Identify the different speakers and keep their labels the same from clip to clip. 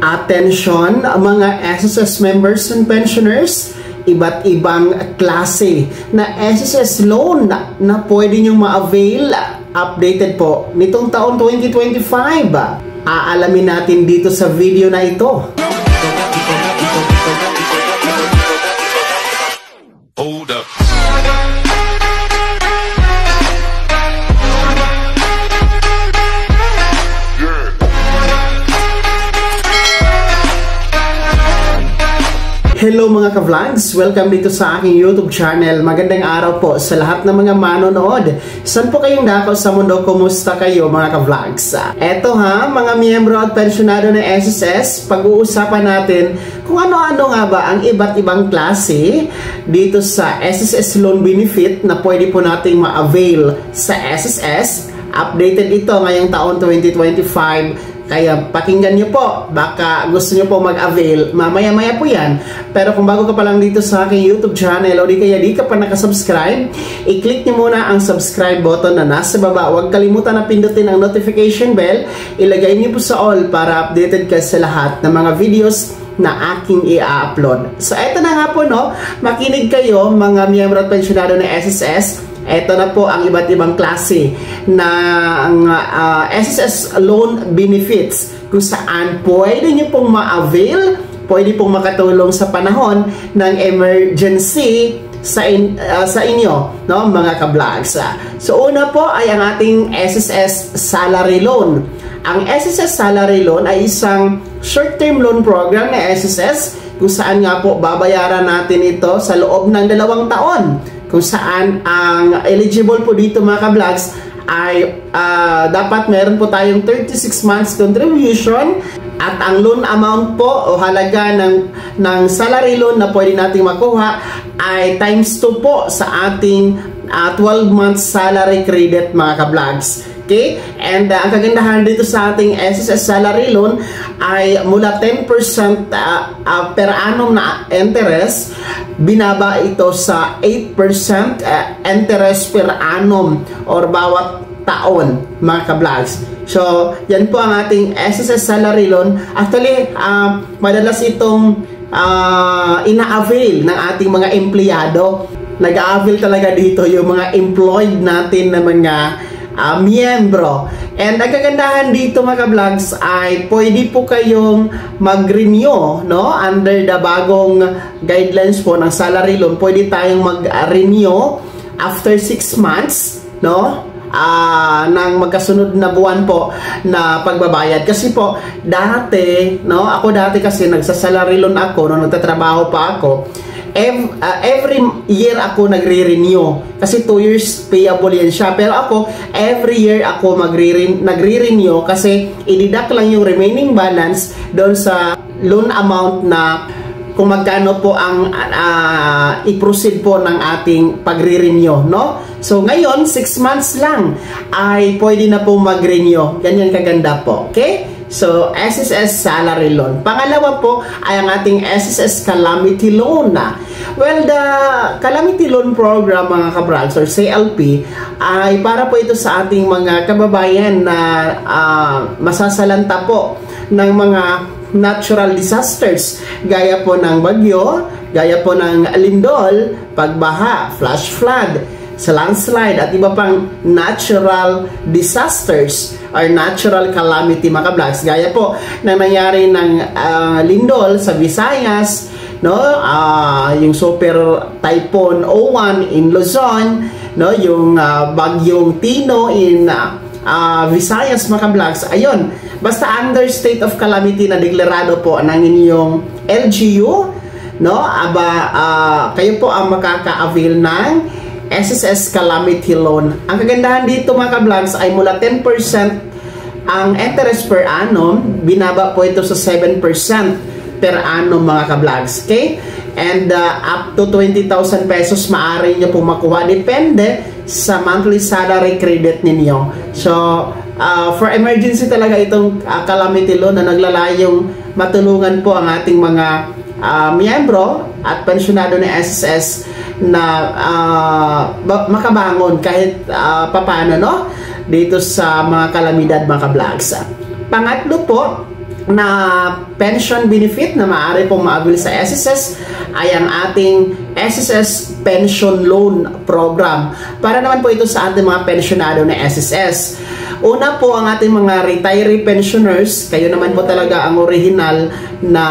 Speaker 1: Attention mga SSS members and pensioners, iba't ibang klase na SSS loan na pwede nyo ma-avail, updated po nitong taon 2025. Aalamin natin dito sa video na ito.
Speaker 2: Hold up.
Speaker 1: Hello mga ka-vlogs! Welcome dito sa aking YouTube channel. Magandang araw po sa lahat ng mga manonood. Saan po kayong dako sa mundo? Kumusta kayo mga ka-vlogs? Eto ha, mga miyembro at pensyonado ng SSS, pag-uusapan natin kung ano-ano nga ba ang iba't ibang klase dito sa SSS loan benefit na pwede po nating ma-avail sa SSS. Updated ito ngayong taon 2025. Kaya pakinggan nyo po, baka gusto nyo po mag-avail, mamaya-maya po yan. Pero kung bago ka pa lang dito sa aking YouTube channel o di kaya di ka pa nakasubscribe, i-click nyo muna ang subscribe button na nasa baba. Huwag kalimutan na pindutin ang notification bell, ilagay nyo po sa all para updated ka sa lahat ng mga videos na aking i-upload. So eto na nga po no, makinig kayo mga miyembro at pensyonado ng SSS. Ito na po ang iba't ibang klase ng SSS loan benefits kung saan pwede nyo pong ma-avail, pwede pong makatulong sa panahon ng emergency sa inyo, no, mga ka-vlogs. So una po ay ang ating SSS salary loan. Ang SSS salary loan ay isang short-term loan program ng SSS kung saan nga po babayaran natin ito sa loob ng 2 taon. Kung saan ang eligible po dito mga ka-vlogs ay dapat meron po tayong 36 months contribution at ang loan amount po o halaga ng salary loan na pwede nating makuha ay times 2 po sa ating 12 months salary credit mga ka-vlogs. Okay? And ang kagandahan dito sa ating SSS salary loan ay mula 10% per annum na interest, binaba ito sa 8% interest per annum or bawat taon mga ka-vlogs. So, yan po ang ating SSS salary loan. Actually, madalas itong ina-avail ng ating mga empleyado. Nag-a-avail talaga dito yung mga employed natin na mga miyembro. And ang kagandahan dito mga ka-vlogs ay pwede po kayong mag-renew, no? Under the bagong guidelines po ng salary loan, pwede tayong mag-renew after 6 months, no? Ng magkasunod na buwan po na pagbabayad. Kasi po dati, no? Ako dati kasi nagsa-salary loan ako nung nagtatrabaho pa ako. Every year ako nagre-renew kasi 2 years payable yan siya, pero ako every year ako nagre-renew kasi i-deduct lang yung remaining balance doon sa loan amount na kung magkano po ang i-proceed po ng ating pagre-renew, no? So ngayon 6 months lang ay pwede na po mag-renew. Ganyan kaganda po, okay? So, SSS salary loan. Pangalawa po ay ang ating SSS calamity loan. Well, the calamity loan program mga ka-vlogs or CLP ay para po ito sa ating mga kababayan na masasalanta po ng mga natural disasters gaya po ng bagyo, gaya po ng lindol, pagbaha, flash flood, sa landslide at iba pang natural disasters or natural calamity mga ka-vlogs. Gaya po na nangyari ng lindol sa Visayas, no? Yung super typhoon O1 in Luzon, no? Yung bagyong Tino in Visayas mga ka-vlogs. Ayun, basta under state of calamity na deklarado po ng inyong LGU, no? Kayo po ang makaka-avail ng SSS calamity loan. Ang kagandahan dito mga ka-vlogs ay mula 10% ang interest per annum, binaba po ito sa 7% per annum mga ka-vlogs. Okay? And up to 20,000 pesos maaari nyo po makuha. Depende sa monthly salary credit ninyo. So, for emergency talaga itong calamity loan na naglalayong matulungan po ang ating mga miyembro at pensyonado ng SSS na makabangon kahit papano, no? Dito sa mga kalamidad mga ka-vlogs. Pangatlo po na pension benefit na maaari pong ma-avail sa SSS ay ang ating SSS Pension Loan Program. Para naman po ito sa ating mga pensionado na SSS. Una po ang ating mga retiree pensioners, kayo naman po talaga ang original na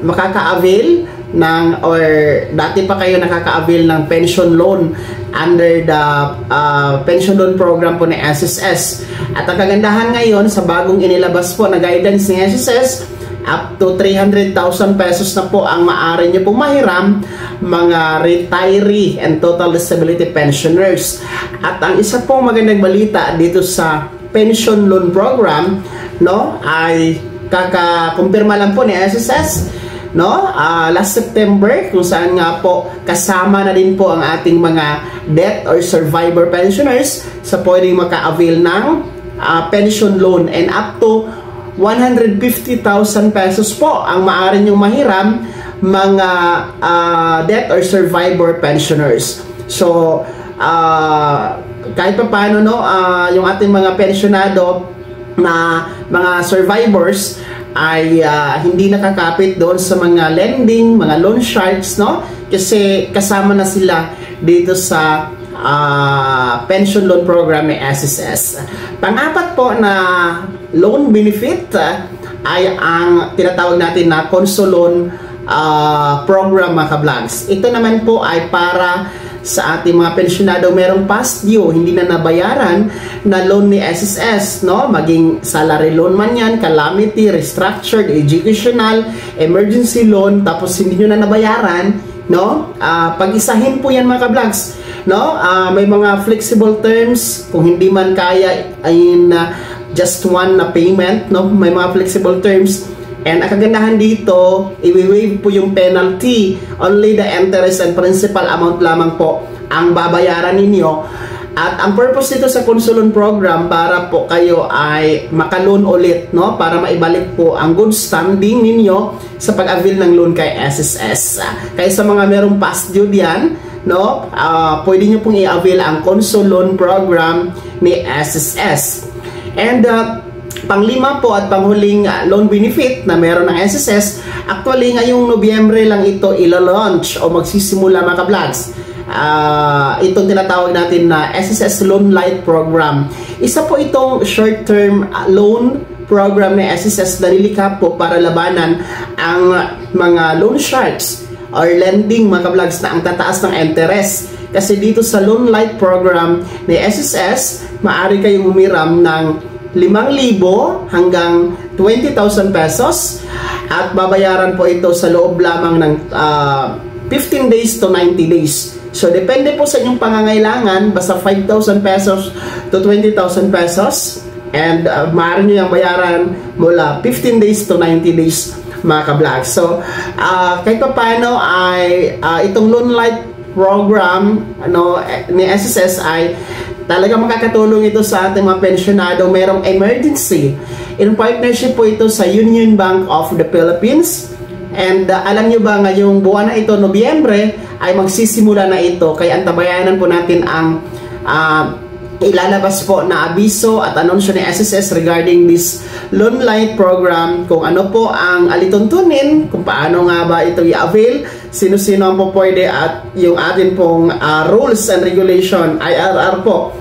Speaker 1: makaka-avail ng, or dati pa kayo nakaka-avail ng pension loan under the pension loan program po ni SSS. At ang kagandahan ngayon sa bagong inilabas po na guidance ni SSS, up to 300,000 pesos na po ang maaari nyo pong mahiram mga retiree and total disability pensioners. At ang isa pong magandang balita dito sa pension loan program, no, ay kakakumpirma lang po ni SSS, no, last September, kung saan nga po kasama na din po ang ating mga death or survivor pensioners sa pwedeng maka-avail ng pension loan, and up to 150,000 pesos po ang maaari nyo mahiram mga death or survivor pensioners. So kahit pa paano, no, yung ating mga pensionado na mga survivors ay hindi nakakapit doon sa mga lending, mga loan sharks, no? Kasi kasama na sila dito sa pension loan program ni SSS. Pang-apat po na loan benefit ay ang tinatawag natin na Conso Loan program, mga ka-vlogs. Ito naman po ay para sa ating mga pensionado merong past due, hindi na nabayaran na loan ni SSS, no? Maging salary loan man yan, calamity, restructured, educational, emergency loan, tapos hindi nyo na nabayaran, no? Pag-isahin po yan, mga ka-vlogs, no? May mga flexible terms, kung hindi man kaya in just one na payment, no? May mga flexible terms. And ang kagandahan dito, i-waive po yung penalty. Only the interest and principal amount lamang po ang babayaran ninyo. At ang purpose nito sa Conso Loan program, para po kayo ay maka-loan ulit, no? Para maibalik po ang good standing ninyo sa pag-avail ng loan kay SSS. Kaya sa mga merong past due diyan, no, pwede nyo pong i-avail ang Conso Loan program ni SSS. And panglima po at panghuling loan benefit na meron ng SSS, actually ngayong Nobyembre lang ito ilo-launch o magsisimula, mga ka-vlogs. Itong tinatawag natin na SSS Loan Light Program. Isa po itong short-term loan program ng SSS na nilikha po para labanan ang mga loan sharks or lending, mga ka-vlogs, na ang tataas ng interest. Kasi dito sa Loan Light Program ni SSS, maaari kayong humiram ng 5,000 hanggang 20,000 pesos at babayaran po ito sa loob lamang ng 15 days to 90 days. So depende po sa inyong pangangailangan, basta 5,000 pesos to 20,000 pesos, and maaari nyo yung bayaran mula 15 days to 90 days, mga ka-vlog. So kahit pa paano ay itong Loan Light program, ano, ni SSS ay talaga makakatulong ito sa ating mga pensionado merong emergency. In partnership po ito sa Union Bank of the Philippines. And alam nyo ba, ngayong buwan na ito, Nobyembre, ay magsisimula na ito. Kaya antabayanan po natin ang ilalabas po na abiso at anunsyo ni SSS regarding this Loan Light program, kung ano po ang alituntunin, kung paano nga ba ito i-avail, sino-sino ang po pwede, at yung atin pong rules and regulation, IRR po,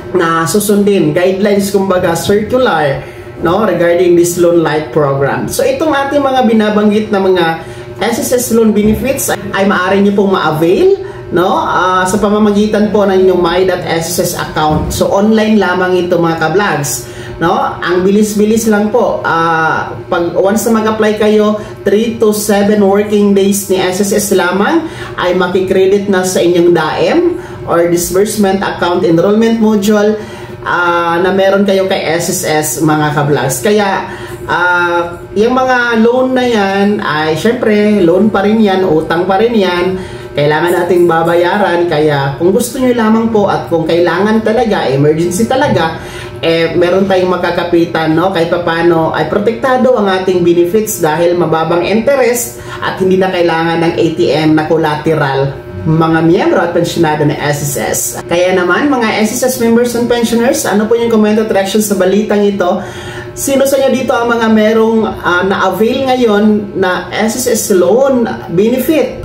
Speaker 1: na susundin, guidelines, kumbaga circular, no, regarding this Loan Light program. So itong ating mga binabanggit na mga SSS loan benefits ay maaari nyo pong ma-avail, no, sa pamamagitan po ng inyong My.SSS account. So online lamang ito, mga ka-vlogs, no? Ang bilis-bilis lang po. Pag once na mag-apply kayo, 3 to 7 working days ni SSS lamang ay makikredit na sa inyong DAEM or Disbursement Account Enrollment Module na meron kayo kay SSS, mga ka-vlogs. Kaya yung mga loan na yan ay syempre loan pa rin yan, utang pa rin yan, kailangan nating babayaran. Kaya kung gusto nyo lamang po at kung kailangan talaga, emergency talaga, meron tayong makakapitan, no? Kahit paano ay protektado ang ating benefits dahil mababang interest at hindi na kailangan ng ATM na collateral, mga miyembro at pensionado ng SSS. Kaya naman, mga SSS members and pensioners, ano po yung comment at reaction sa balitang ito? Sino sa inyo dito ang mga merong na-avail ngayon na SSS loan benefit?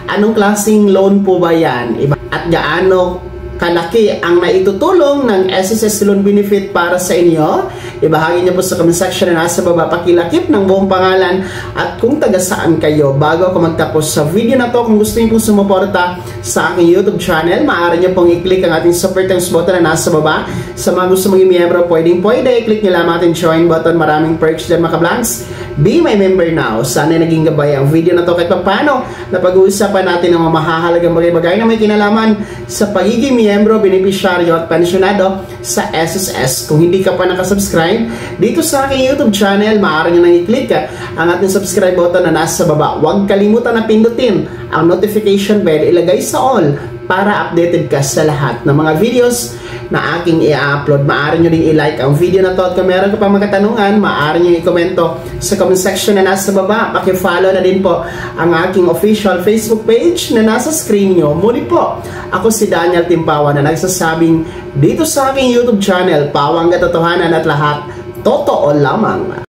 Speaker 1: Anong klaseng loan po ba yan? At gaano kalaki ang naitutulong ng SSS loan benefit para sa inyo? Ibahagi niyo po sa comment section na nasa baba. Pakilakip ng buong pangalan at kung taga saan kayo. Bago ako magtapos sa video na to, kung gusto niyo po sumuporta sa aking YouTube channel, maaari niyo pong i-click ang ating super thanks button na nasa baba. Sa mga gusto maging miyembro, pwede, i-click niyo lamang ating join button. Maraming perks dyan mga ka-vlogs. Be my member now. Sana naging gabay ang video na to kahit paano na pag-uusapan natin ng mga mahahalagang bagay-bagay na may kinalaman sa pagiging miyembro, benepisyaryo at pensyonado sa SSS. Kung hindi ka pa nakasubscribe dito sa aking YouTube channel, maaari nyo nang i-click ang ating subscribe button na nasa baba. Huwag kalimutan na pindutin ang notification bell, ilagay sa all para updated ka sa lahat ng mga videos na aking i-upload. Maaari nyo din i-like ang video na to at kung meron ka pa mga katanungan, maaari nyo i-komento sa comment section na nasa baba. Paki-follow na din po ang aking official Facebook page na nasa screen nyo. Muli po, ako si Daniel Timpawa na nagsasabing dito sa aking YouTube channel, pawang katotohanan at lahat totoo lamang.